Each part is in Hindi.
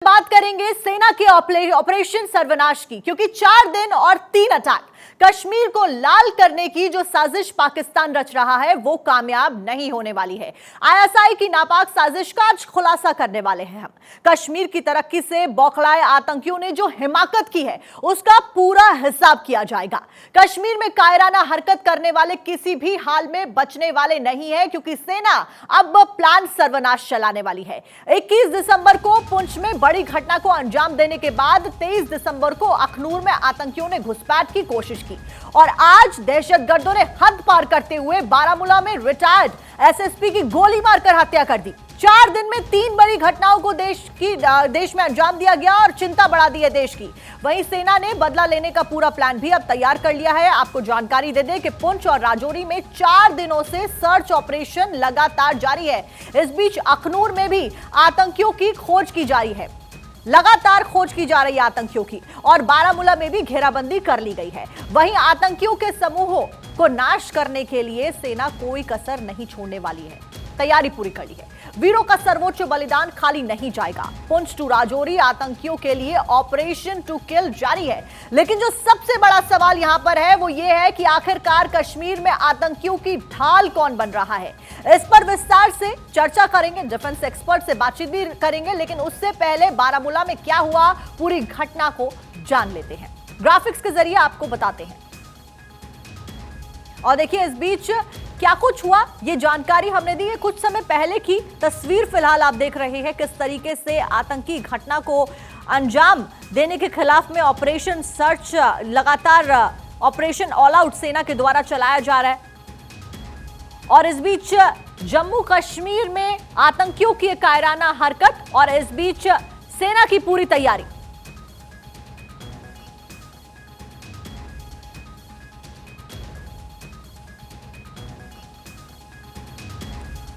बात करेंगे सेना के ऑपरेशन सर्वनाश की, क्योंकि 4 दिन और 3 अटैक कश्मीर को लाल करने की जो साजिश पाकिस्तान रच रहा है वो कामयाब नहीं होने वाली है। आईएसआई की नापाक साजिश का आज खुलासा करने वाले हैं हम। कश्मीर की तरक्की से बौखलाए आतंकियों ने जो हिमाकत की है उसका पूरा हिसाब किया जाएगा। कश्मीर में कायराना हरकत करने वाले किसी भी हाल में बचने वाले नहीं है, क्योंकि सेना अब प्लान सर्वनाश चलाने वाली है। 21 दिसंबर को पुंछ में बड़ी घटना को अंजाम देने के बाद 23 दिसंबर को अखनूर में आतंकियों ने घुसपैठ की कोशिश की और आज दहशतगर्दों ने हद पार करते हुए बारामूला में रिटायर्ड एसएसपी की गोली मारकर हत्या कर दी। 4 दिन में 3 बड़ी घटनाओं को देश में अंजाम दिया गया और चिंता बढ़ा दी है देश की। वहीं सेना ने बदला लेने का पूरा प्लान भी अब तैयार कर लिया है। आपको जानकारी दे दें कि पुंछ और राजौरी में 4 दिनों से सर्च ऑपरेशन लगातार जारी है। इस बीच अखनूर में भी आतंकियों की खोज की जा रही है, लगातार खोज की जा रही है आतंकियों की, और बारामूला में भी घेराबंदी कर ली गई है। वहीं आतंकियों के समूहों को नाश करने के लिए सेना कोई कसर नहीं छोड़ने वाली है, तैयारी पूरी कर ली है। वीरों का सर्वोच्च बलिदान खाली नहीं जाएगा। पुंछ टू राजौरी आतंकियों के लिए ऑपरेशन टू किल जारी है, लेकिन जो सबसे बड़ा सवाल यहां पर है वो ये है कि आखिरकार कश्मीर में आतंकियों की ढाल कौन बन रहा है। इस पर विस्तार से चर्चा करेंगे, डिफेंस एक्सपर्ट से बातचीत भी करेंगे, लेकिन उससे पहले बारामूला में क्या हुआ पूरी घटना को जान लेते हैं, ग्राफिक्स के जरिए आपको बताते हैं। और देखिए इस बीच क्या कुछ हुआ ये जानकारी हमने दी है कुछ समय पहले की तस्वीर फिलहाल आप देख रहे हैं किस तरीके से आतंकी घटना को अंजाम देने के खिलाफ में ऑपरेशन सर्च लगातार ऑपरेशन ऑल आउट सेना के द्वारा चलाया जा रहा है। और इस बीच जम्मू कश्मीर में आतंकियों की कायराना हरकत और इस बीच सेना की पूरी तैयारी।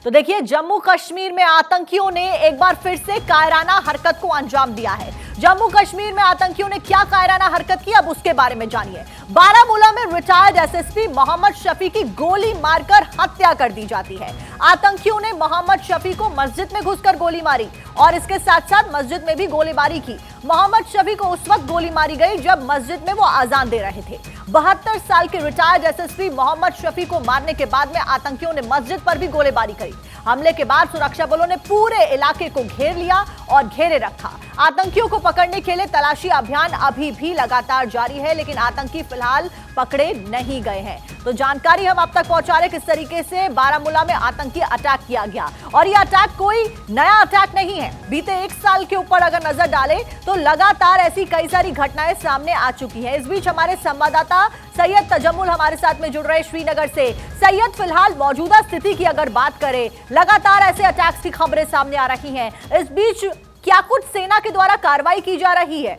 तो देखिए जम्मू कश्मीर में आतंकियों ने एक बार फिर से कायराना हरकत को अंजाम दिया है। जम्मू कश्मीर में आतंकियों ने क्या कायराना हरकत की अब उसके बारे में जानिए। बारामूला में रिटायर्ड एसएसपी मोहम्मद शफी की गोली मारकर हत्या कर दी जाती है। आतंकियों ने मोहम्मद शफी को मस्जिद में घुसकर गोली मारी और इसके साथ साथ मस्जिद में भी गोलीबारी की। मोहम्मद शफी को उस वक्त गोली मारी गई जब मस्जिद में वो अजान दे रहे थे। 72 साल के रिटायर्ड एसएसपी मोहम्मद शफी को मारने के बाद में आतंकियों ने मस्जिद पर भी गोलीबारी करी। हमले के बाद सुरक्षा बलों ने पूरे इलाके को घेर लिया और घेरे रखा। आतंकियों को पकड़ने के लिए तलाशी अभियान अभी भी लगातार जारी है, लेकिन आतंकी फिलहाल पकड़े नहीं गए हैं। तो जानकारी हम आप तक पहुंचा रहे किस तरीके से बारामूला में आतंकी अटैक किया गया। और ये अटैक कोई नया अटैक नहीं है। बीते 1 साल के ऊपर अगर नजर डालें तो लगातार ऐसी कई सारी घटनाएं सामने आ चुकी है। इस बीच हमारे संवाददाता सैयद तजम्मुल हमारे साथ में जुड़ रहे श्रीनगर से। सैयद, फिलहाल मौजूदा स्थिति की अगर बात करें, लगातार ऐसे अटैक्स की खबरें सामने आ रही हैं। इस बीच क्या कुछ सेना के द्वारा कार्रवाई की जा रही है?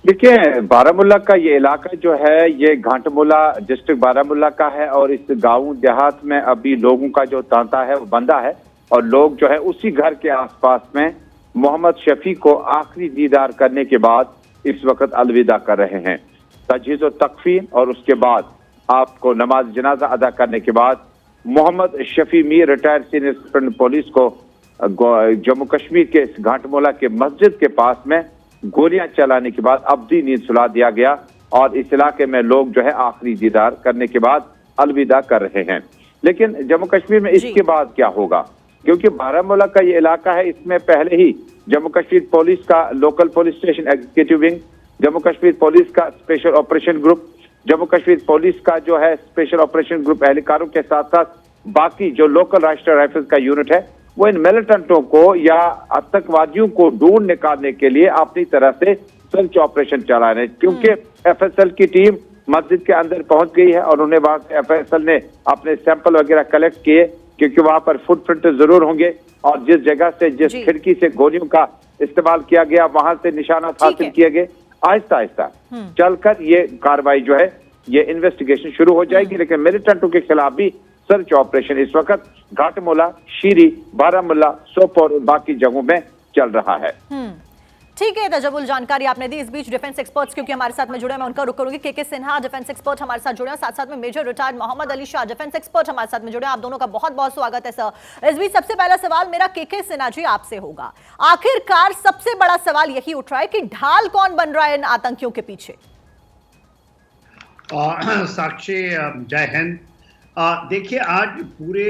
देखिए बारामूला का ये इलाका जो है ये घाटमूला डिस्ट्रिक्ट बारामूला का है और इस गांव देहात में अभी लोगों का जो तांता है वो बंधा है और लोग जो है उसी घर के आसपास में मोहम्मद शफी को आखिरी दीदार करने के बाद इस वक्त अलविदा कर रहे हैं। तजहीज़ व तकफीन और उसके बाद आपको नमाज जनाजा अदा करने के बाद Mohammad Shafi Mir retired senior superintendent police को जम्मू कश्मीर के इस घाटमूला के मस्जिद के पास में गोलियां चलाने के बाद अब्दी नींद सुला दिया गया और इस इलाके में लोग जो है आखिरी दीदार करने के बाद अलविदा कर रहे हैं। लेकिन जम्मू कश्मीर में इसके बाद क्या होगा, क्योंकि बारामूला का ये इलाका है, इसमें पहले ही जम्मू कश्मीर पुलिस का local police station executive wing, Jammu Kashmir police का special operation group, Jammu Kashmir police का जो है स्पेशल ऑपरेशन ग्रुप एहलकारों के साथ साथ बाकी जो लोकल राष्ट्रीय राइफल्स का यूनिट है वो इन मिलिटेंटों को या आतंकवादियों को ढूंढ निकालने के लिए अपनी तरह से सर्च ऑपरेशन चला रहे हैं। क्योंकि एफएसएल की टीम मस्जिद के अंदर पहुंच गई है और उन्हें वहां से एफएसएल ने अपने सैंपल वगैरह कलेक्ट किए, क्योंकि वहां पर फुटप्रिंट जरूर होंगे और जिस जगह से जिस खिड़की से गोलियों का इस्तेमाल किया गया वहां से निशानात हासिल किए गए। आहिस्ता आहिस्ता चलकर ये कार्रवाई जो है ये इन्वेस्टिगेशन शुरू हो जाएगी, लेकिन मिलिटेंटों के खिलाफ भी सर्च ऑपरेशन इस वक्त घाटमूला, शीरी, बारामूला, सोपोर और बाकी जगहों में चल रहा है। ठीक है तजबुल, जानकारी आपने दी। इस बीच डिफेंस एक्सपर्ट्स क्योंकि हमारे साथ में जुड़े, मैं उनका रुख करूंगी। के सिन्हा डिफेंस एक्सपर्ट हमारे साथ जुड़े हैं, साथ साथ में major retired Mohammad Ali Shah defence expert हमारे साथ में जुड़े हैं। आप दोनों का बहुत बहुत स्वागत है सर। इस बीच सबसे पहला सवाल मेरा के सिन्हा जी आपसे होगा। आखिरकार सबसे बड़ा सवाल यही उठ रहा है कि ढाल कौन बन रहा है इन आतंकियों के पीछे? साक्षी, जय हिंद। देखिए, आज पूरे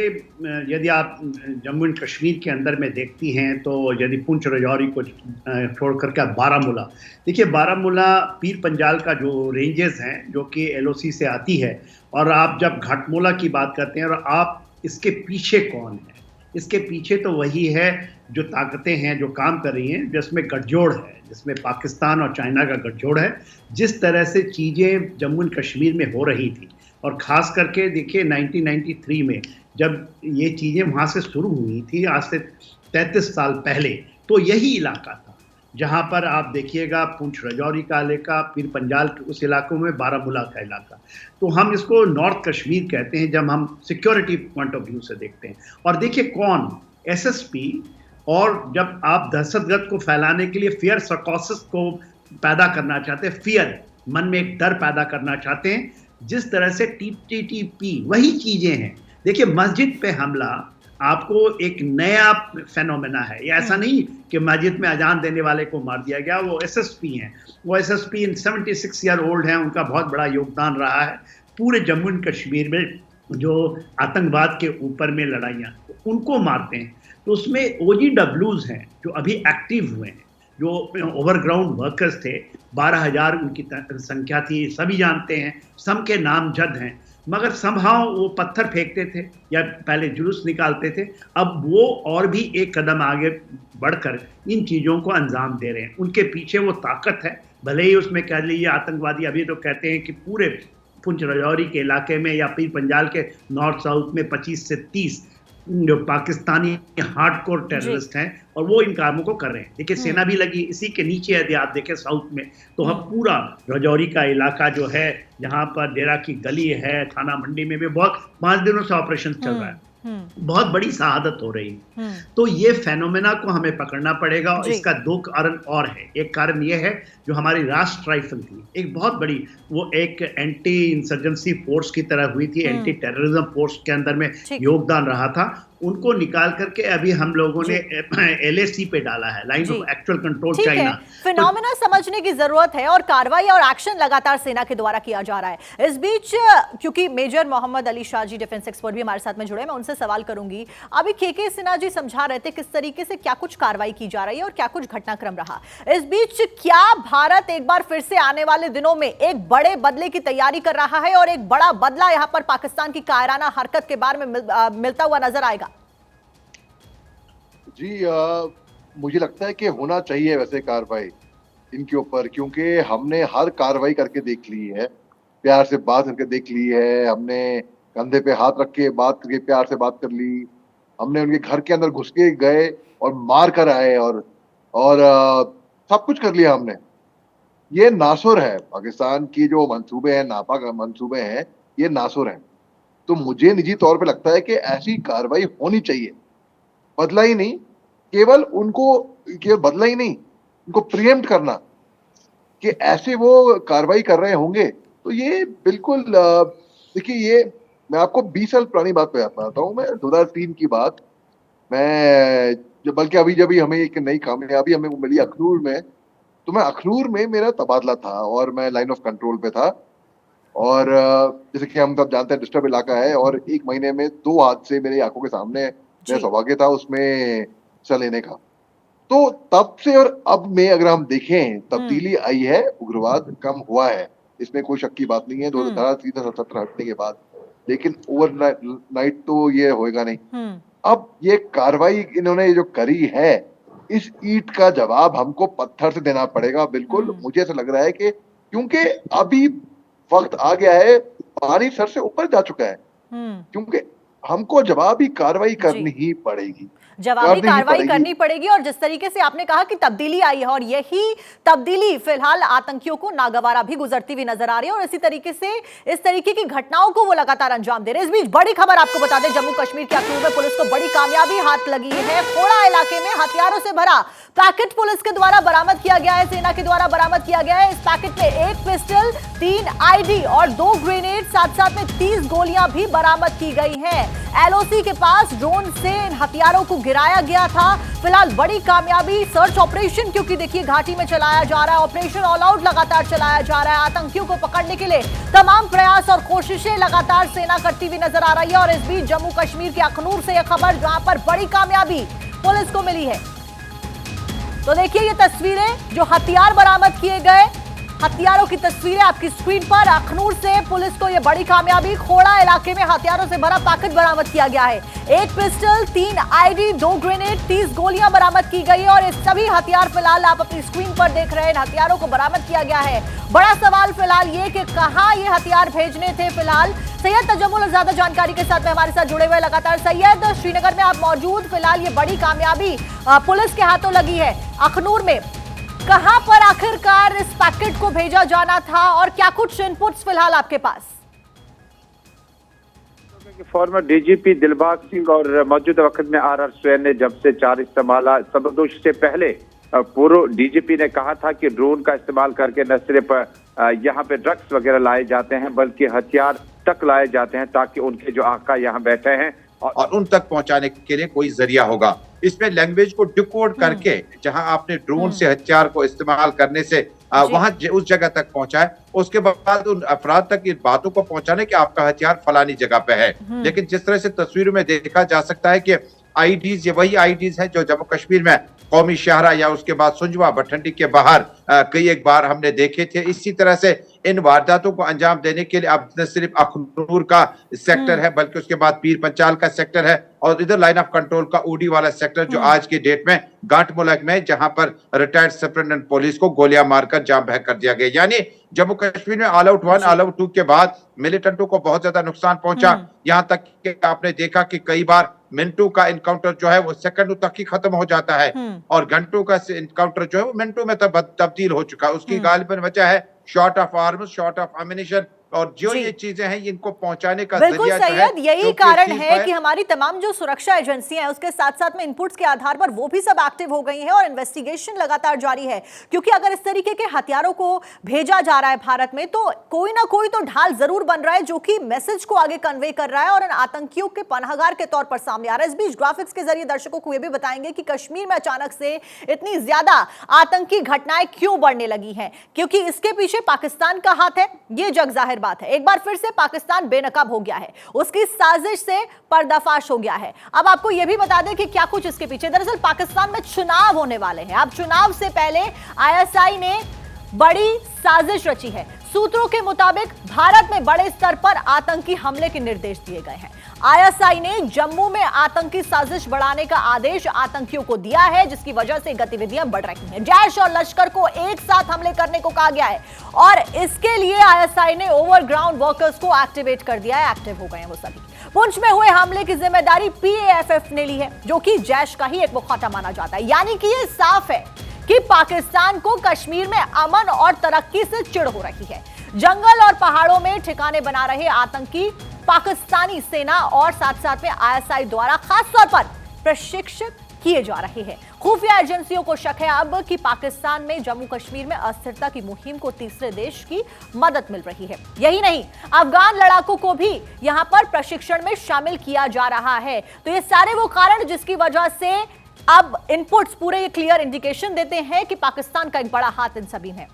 यदि आप जम्मू एंड कश्मीर के अंदर में देखती हैं तो यदि पुंछ राजौरी को छोड़ करके बारामूला, देखिए बारामूला पीर पंजाल का जो रेंजेस हैं जो कि LOC से आती है, और आप जब घाटमोला की बात करते हैं और आप इसके पीछे कौन है, इसके पीछे तो वही है जो ताकतें हैं जो काम कर रही हैं, जिसमें गठजोड़ है, जिसमें पाकिस्तान और चाइना का गठजोड़ है। जिस तरह से चीज़ें जम्मू एंड कश्मीर में हो रही थी, और ख़ास करके देखिए 1993 में जब ये चीज़ें वहाँ से शुरू हुई थी, आज से 33 साल पहले, तो यही इलाका था जहाँ पर आप देखिएगा पुंछ राजौरी का इलाका, पीर पंजाल उस इलाकों में बारामूला का इलाका। तो हम इसको नॉर्थ कश्मीर कहते हैं जब हम सिक्योरिटी पॉइंट ऑफ व्यू से देखते हैं। और देखिए कौन SSP, और जब आप दहशतगर्द को फैलाने के लिए फियर साइकोसिस को पैदा करना चाहते हैं, फियर मन में एक डर पैदा करना चाहते हैं, जिस तरह से TTP वही चीजें हैं। देखिए मस्जिद पे हमला आपको एक नया फेनोमेना है, ये ऐसा नहीं कि मस्जिद में अजान देने वाले को मार दिया गया। वो SSP हैं, वो SSP 76 ईयर ओल्ड हैं, उनका बहुत बड़ा योगदान रहा है पूरे जम्मू एंड कश्मीर में जो आतंकवाद के ऊपर में लड़ाइयाँ, उनको मारते हैं। तो उसमें OGWs हैं जो अभी एक्टिव हुए हैं, जो ओवरग्राउंड वर्कर्स थे, 12,000 उनकी संख्या थी, सभी जानते हैं, सब के नाम जद हैं, मगर समहाउ वो पत्थर फेंकते थे या पहले जुलूस निकालते थे। अब वो और भी एक कदम आगे बढ़कर इन चीज़ों को अंजाम दे रहे हैं। उनके पीछे वो ताकत है, भले ही उसमें कह लीजिए आतंकवादी अभी तो कहते हैं कि पूरे पुंछ राजौरी के इलाके में या पीर पंजाल के नॉर्थ साउथ में 25 से 30 जो पाकिस्तानी हार्डकोर टेररिस्ट हैं, और वो इन कामों को कर रहे हैं। देखिए सेना भी लगी इसी के नीचे, यदि आप देखें साउथ में तो हम पूरा राजौरी का इलाका जो है, जहाँ पर डेरा की गली है, थाना मंडी में भी बहुत 5 दिनों से ऑपरेशन चल रहा है, बहुत बड़ी शहादत हो रही है। तो ये फेनोमेना को हमें पकड़ना पड़ेगा, और इसका 2 कारण और है। एक कारण ये है जो हमारी राष्ट्र राइफल थी, एक बहुत बड़ी, वो एक एंटी इंसर्जेंसी फोर्स की तरह हुई थी, एंटी टेररिज्म फोर्स के अंदर में योगदान रहा था, उनको निकाल करके अभी हम लोगों ने LAC पे डाला है, line of actual control China. Phenomena समझने की जरूरत है और कार्रवाई और एक्शन लगातार सेना के द्वारा किया जा रहा है। इस बीच क्योंकि major Mohammad Ali Shah ji defence expert भी हमारे साथ में जुड़े, मैं उनसे सवाल करूंगी। अभी के सिन्हा जी समझा रहे थे किस तरीके से क्या कुछ कार्रवाई की जा रही है और क्या कुछ घटनाक्रम रहा। इस बीच क्या भारत एक बार फिर से आने वाले दिनों में एक बड़े बदले की तैयारी कर रहा है और एक बड़ा बदला यहां पर पाकिस्तान की कायराना हरकत के बारे में मिलता हुआ नजर आएगा? जी, मुझे लगता है कि होना चाहिए वैसे कार्रवाई इनके ऊपर, क्योंकि हमने हर कार्रवाई करके देख ली है, प्यार से बात करके देख ली है, हमने कंधे पे हाथ रख के बात करके प्यार से बात कर ली, हमने उनके घर के अंदर घुस के गए और मार कर आए, और सब कुछ कर लिया हमने। ये नासुर है, पाकिस्तान की जो मंसूबे हैं, नापाक मंसूबे हैं, ये नासुर हैं। तो मुझे निजी तौर पे लगता है कि ऐसी कार्रवाई होनी चाहिए, बदला ही नहीं, केवल बदला ही नहीं, उनको प्रिएम्प्ट करना कि ऐसे वो कार्रवाई कर रहे होंगे। तो ये बिल्कुल, देखिए, ये मैं आपको 20 साल पुरानी बात बताता हूँ, मैं 2003 की बात, मैं बल्कि अभी जब हमें एक नई कामयाबी हमें मिली अखनूर में, तो मैं अखनूर में मेरा तबादला था और मैं लाइन ऑफ कंट्रोल पे था, और जैसे कि हम सब जानते हैं डिस्टर्ब इलाका है, और 1 महीने में 2 हादसे मेरी आंखों के सामने, मेरा सौभाग्य था उसमें हिस्सा लेने का। तो तब से और अब में अगर हम देखें, तब्दीली आई है, उग्रवाद कम हुआ है, इसमें कोई शक की बात नहीं है 2017 हटने के बाद, लेकिन ओवरनाइट तो ये होएगा नहीं। अब ये कार्रवाई इन्होंने जो करी है, इस ईंट का जवाब हमको पत्थर से देना पड़ेगा। बिल्कुल मुझे ऐसा लग रहा है कि क्योंकि अभी वक्त आ गया है, पानी सर से ऊपर जा चुका है, क्योंकि हमको जवाबी कार्रवाई करनी ही पड़ेगी, जवाबी कार्रवाई करनी पड़ेगी। और जिस तरीके से आपने कहा कि तब्दीली आई है, और यही तब्दीली फिलहाल आतंकियों को नागवारा भी गुजरती हुई नजर आ रही है, और इसी तरीके से इस तरीके की घटनाओं को वो लगातार अंजाम दे रहे हैं। इस बीच बड़ी खबर आपको बता दें, जम्मू कश्मीर के अखनूर में पुलिस को बड़ी कामयाबी हाथ लगी है। खोड़ा इलाके में हथियारों से भरा पैकेट पुलिस के द्वारा बरामद किया गया है, सेना के द्वारा बरामद किया गया है। इस पैकेट में 1 पिस्टल, 3 आईडी और 2 ग्रेनेड, साथ में 30 गोलियां भी बरामद की गई हैं। एलओसी के पास ड्रोन से इन हथियारों को गिराया गया था। फिलहाल बड़ी कामयाबी सर्च ऑपरेशन, क्योंकि देखिए घाटी में चलाया जा रहा है ऑपरेशन, ऑल आउट लगातार चलाया जा रहा है। आतंकियों को पकड़ने के लिए तमाम प्रयास और कोशिशें लगातार सेना करती हुई नजर आ रही है। और इस बीच जम्मू कश्मीर के अखनूर से यह खबर, जहां पर बड़ी कामयाबी पुलिस को मिली है। तो देखिए ये तस्वीरें, जो हथियार बरामद किए गए, हथियारों की तस्वीरें आपकी स्क्रीन पर। अखनूर से पुलिस को यह बड़ी कामयाबी, खोड़ा इलाके में हथियारों से भरा पैकेट बरामद किया गया है। 1 पिस्टल, 3 आईडी, 2 ग्रेनेड, 30 गोलियां बरामद की गई और ये सभी हथियार फिलहाल आप अपनी स्क्रीन पर देख रहे हैं, इन हथियारों को बरामद किया गया है। बड़ा सवाल फिलहाल ये कि कहां ये हथियार भेजने थे। फिलहाल सैयद तजम्मुल ज्यादा जानकारी के साथ में हमारे साथ जुड़े हुए लगातार। सैयद, श्रीनगर में आप मौजूद, फिलहाल ये बड़ी कामयाबी पुलिस के हाथों लगी है अखनूर में। कहां पर आखिरकार इस पैकेट को भेजा जाना था और क्या कुछ इनपुट्स फिलहाल आपके पास? फॉर्मर डीजीपी दिलबाग सिंह और मौजूदा वक्त में आर स्वैन ने जब से चार्ज संभाला, सबदोश से पहले पूर्व डीजीपी ने कहा था कि ड्रोन का इस्तेमाल करके न सिर्फ यहाँ पे ड्रग्स वगैरह लाए जाते हैं, बल्कि हथियार तक लाए जाते हैं, ताकि उनके जो आका यहाँ बैठे हैं और उन तक पहुंचाने के लिए कोई जरिया होगा। इसमें लैंग्वेज को डिकोड करके जहां आपने ड्रोन से हथियार को इस्तेमाल करने से वहां उस जगह तक पहुंचाए, उसके बाद उन अफराद तक इन बातों को पहुंचाने कि आपका हथियार फलानी जगह पे है। लेकिन जिस तरह से तस्वीरों में देखा जा सकता है कि आईडीज, ये वही आईडीज हैं जो जम्मू कश्मीर में कौमी शाहरा या उसके बाद सुंजवा भठंडी के बाहर कई एक बार हमने देखे थे। इसी तरह से इन वारदातों को अंजाम देने के लिए अब न सिर्फ अखनूर का सेक्टर है, बल्कि उसके बाद पीर पंचाल का सेक्टर है और इधर लाइन ऑफ कंट्रोल का ऊडी वाला सेक्टर, जो आज की डेट में गांठ मुलक में, जहां पर रिटायर्ड सुपरिटेंडेंट पुलिस को गोलियां मारकर जाम बहक कर दिया गया। यानी जम्मू कश्मीर में ऑल आउट 1, ऑल आउट 2 के बाद मिलिटेंटों को बहुत ज्यादा नुकसान पहुंचा। यहां तक कि आपने देखा कि कई बार मिनटों का इनकाउंटर जो है वो सेकंडों तक ही खत्म हो जाता है और घंटों का इनकाउंटर जो है वो मिनटों में तब्दील हो चुका है। उसकी गालिबन वजह है short of arms, short of ammunition, और जो ये चीजें हैं इनको पहुंचाने का बिल्कुल जरिया सैयद, यही कारण है कि हमारी तमाम जो सुरक्षा एजेंसियां हैं उसके साथ साथ में इनपुट्स के आधार पर वो भी सब एक्टिव हो गई हैं और इन्वेस्टिगेशन लगातार जारी है। क्योंकि अगर इस तरीके के हथियारों को भेजा जा रहा है भारत में, तो कोई ना कोई तो ढाल जरूर बन रहा है जो कि मैसेज को आगे कन्वे कर रहा है और इन आतंकियों के पनाहगार के तौर पर सामने आ रहा है। इस बीच ग्राफिक्स के जरिए दर्शकों को यह भी बताएंगे कि कश्मीर में अचानक से इतनी ज्यादा आतंकी घटनाएं क्यों बढ़ने लगी हैं, क्योंकि इसके पीछे पाकिस्तान का हाथ है, ये जग जाहिर बात है। एक बार फिर से पाकिस्तान बेनकाब हो गया है, उसकी साजिश से पर्दाफाश हो गया है। अब आपको यह भी बता दें कि क्या कुछ इसके पीछे, दरअसल पाकिस्तान में चुनाव होने वाले हैं। अब चुनाव से पहले आईएसआई ने बड़ी साजिश रची है। सूत्रों के मुताबिक भारत में बड़े स्तर पर आतंकी हमले के निर्देश दिए गए हैं। आईएसआई ने जम्मू में आतंकी साजिश बढ़ाने का आदेश आतंकियों को दिया है, जिसकी वजह से गतिविधियां बढ़ रही हैं। जैश और लश्कर को एक साथ हमले करने को कहा गया है और इसके लिए आईएसआई ने ओवरग्राउंड वर्कर्स को एक्टिवेट कर दिया है। एक्टिव हो गए हैं वो सभी। पुंछ में हुए हमले की जिम्मेदारी पीएएफएफ ने ली है, जो कि जैश का ही एक मुखाता माना जाता है। यानी कि ये साफ है कि पाकिस्तान को कश्मीर में अमन और तरक्की से चिढ़ हो रही है। जंगल और पहाड़ों में ठिकाने बना रहे आतंकी पाकिस्तानी सेना और साथ साथ में आईएसआई द्वारा खास तौर पर प्रशिक्षित किए जा रहे हैं। खुफिया एजेंसियों को शक है अब कि पाकिस्तान में जम्मू कश्मीर में अस्थिरता की मुहिम को तीसरे देश की मदद मिल रही है। यही नहीं, अफगान लड़ाकों को भी यहां पर प्रशिक्षण में शामिल किया जा रहा है। तो ये सारे वो कारण जिसकी वजह से अब इनपुट्स पूरे ये क्लियर इंडिकेशन देते हैं कि पाकिस्तान का एक बड़ा हाथ इन सभी में।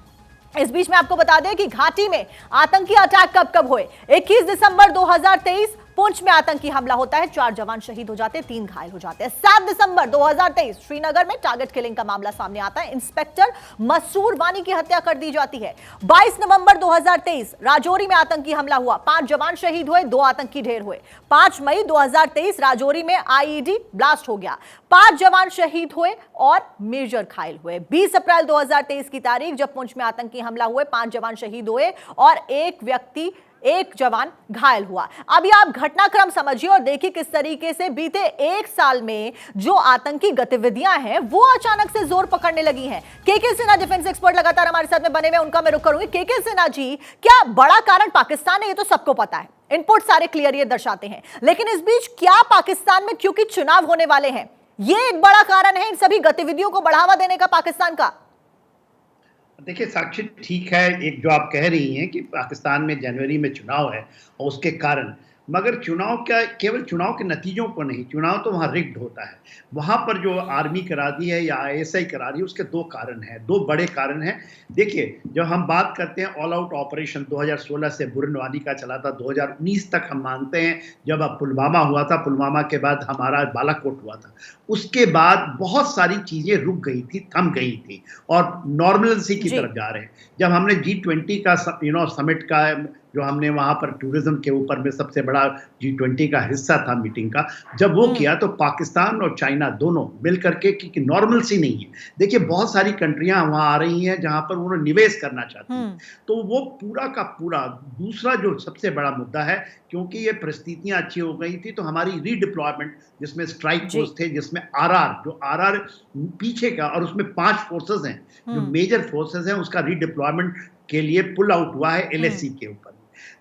इस बीच में आपको बता दें कि घाटी में आतंकी अटैक कब कब हुए। 21 दिसंबर 2023 पुंछ में आतंकी हमला होता है, 4 जवान शहीद हो जाते हैं, 3 घायल हो जाते हैं। 7 दिसंबर 2023 श्रीनगर में टारगेट किलिंग का मामला सामने आता है, इंस्पेक्टर मसूर वानी की हत्या कर दी जाती है। 22 नवंबर 2023 राजौरी में आतंकी हमला हुआ, 5 जवान शहीद हुए, 2 आतंकी ढेर हुए। 5 मई 2023 राजौरी में आईईडी ब्लास्ट हो गया, 5 जवान शहीद हुए और मेजर घायल हुए। 20 अप्रैल 2023 की तारीख जब पुंछ में आतंकी हमला हुए, 5 जवान शहीद हुए और एक जवान घायल हुआ। अभी आप घटनाक्रम समझिए और देखिए किस तरीके से बीते 1 साल में जो आतंकी गतिविधियां हैं वो अचानक से जोर पकड़ने लगी हैं। केके सिन्हा डिफेंस एक्सपर्ट लगातार हमारे साथ में बने हुए, उनका मैं रुख करूंगी। केके सिन्हा जी, क्या बड़ा कारण पाकिस्तान है? ये तो सबको पता है, इनपुट सारे क्लियर ये दर्शाते हैं, लेकिन इस बीच क्या पाकिस्तान में, क्योंकि चुनाव होने वाले हैं, ये एक बड़ा कारण है इन सभी गतिविधियों को बढ़ावा देने का पाकिस्तान का। देखिए साक्षी, ठीक है, एक जो आप कह रही हैं कि पाकिस्तान में जनवरी में चुनाव है और उसके कारण, मगर चुनाव क्या केवल चुनाव के नतीजों को नहीं, चुनाव तो वहाँ रिग्ड होता है। वहाँ पर जो आर्मी करा दी है या आईएसआई करा रही है, उसके दो कारण हैं, दो बड़े कारण हैं। देखिए, जब हम बात करते हैं ऑल आउट ऑपरेशन 2016 से बुरनवानी का चला था, 2019 तक हम मानते हैं, जब अब पुलवामा हुआ था, पुलवामा के बाद हमारा बालाकोट हुआ था, उसके बाद बहुत सारी चीजें रुक गई थी, थम गई थी और नॉर्मलसी की तरफ जा रहे हैं। जब हमने G20 का समिट का जो हमने वहां पर टूरिज्म के ऊपर में सबसे बड़ा G20 का हिस्सा था मीटिंग का, जब वो किया तो पाकिस्तान और चाइना दोनों मिलकर के, क्योंकि नॉर्मलसी नहीं है। देखिए, बहुत सारी कंट्रियां वहां आ रही हैं जहां पर उन्होंने निवेश करना चाहती हैं, तो वो पूरा का पूरा दूसरा जो सबसे बड़ा मुद्दा है, क्योंकि ये परिस्थितियां अच्छी हो गई थी, तो हमारी रीडिप्लॉयमेंट, जिसमें स्ट्राइक फोर्स थे, जिसमें आरआर पीछे का, और उसमें 5 फोर्सेस हैं जो मेजर फोर्सेस हैं, उसका रीडिप्लॉयमेंट के लिए पुल आउट हुआ है LAC के ऊपर।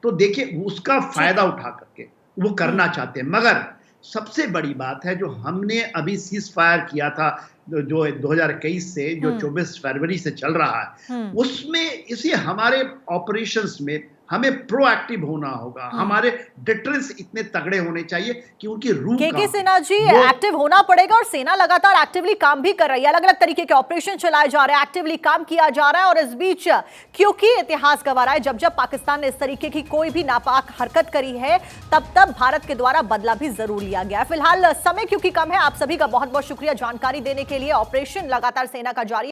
तो देखिए, उसका फायदा उठा करके वो करना चाहते हैं। मगर सबसे बड़ी बात है, जो हमने अभी सीज फायर किया था जो 2021 से जो 24 फरवरी से चल रहा है, उसमें इसे हमारे ऑपरेशंस में हमें प्रोएक्टिव होना होगा, हमारे डिटरेंस इतने तगड़े होने चाहिए कि उनकी रूह के सिन्हा जी, एक्टिव होना पड़ेगा और सेना लगातार एक्टिवली काम भी कर रही है, अलग अलग तरीके के ऑपरेशन चलाए जा रहे हैं, एक्टिवली काम किया जा रहा है। और इस बीच क्योंकि इतिहास गवाह रहा है, जब जब पाकिस्तान ने इस तरीके की कोई भी नापाक हरकत करी है, तब तब भारत के द्वारा बदला भी जरूर लिया गया है। फिलहाल समय क्योंकि कम है, आप सभी का बहुत बहुत शुक्रिया जानकारी देने के लिए। ऑपरेशन लगातार सेना का जारी है।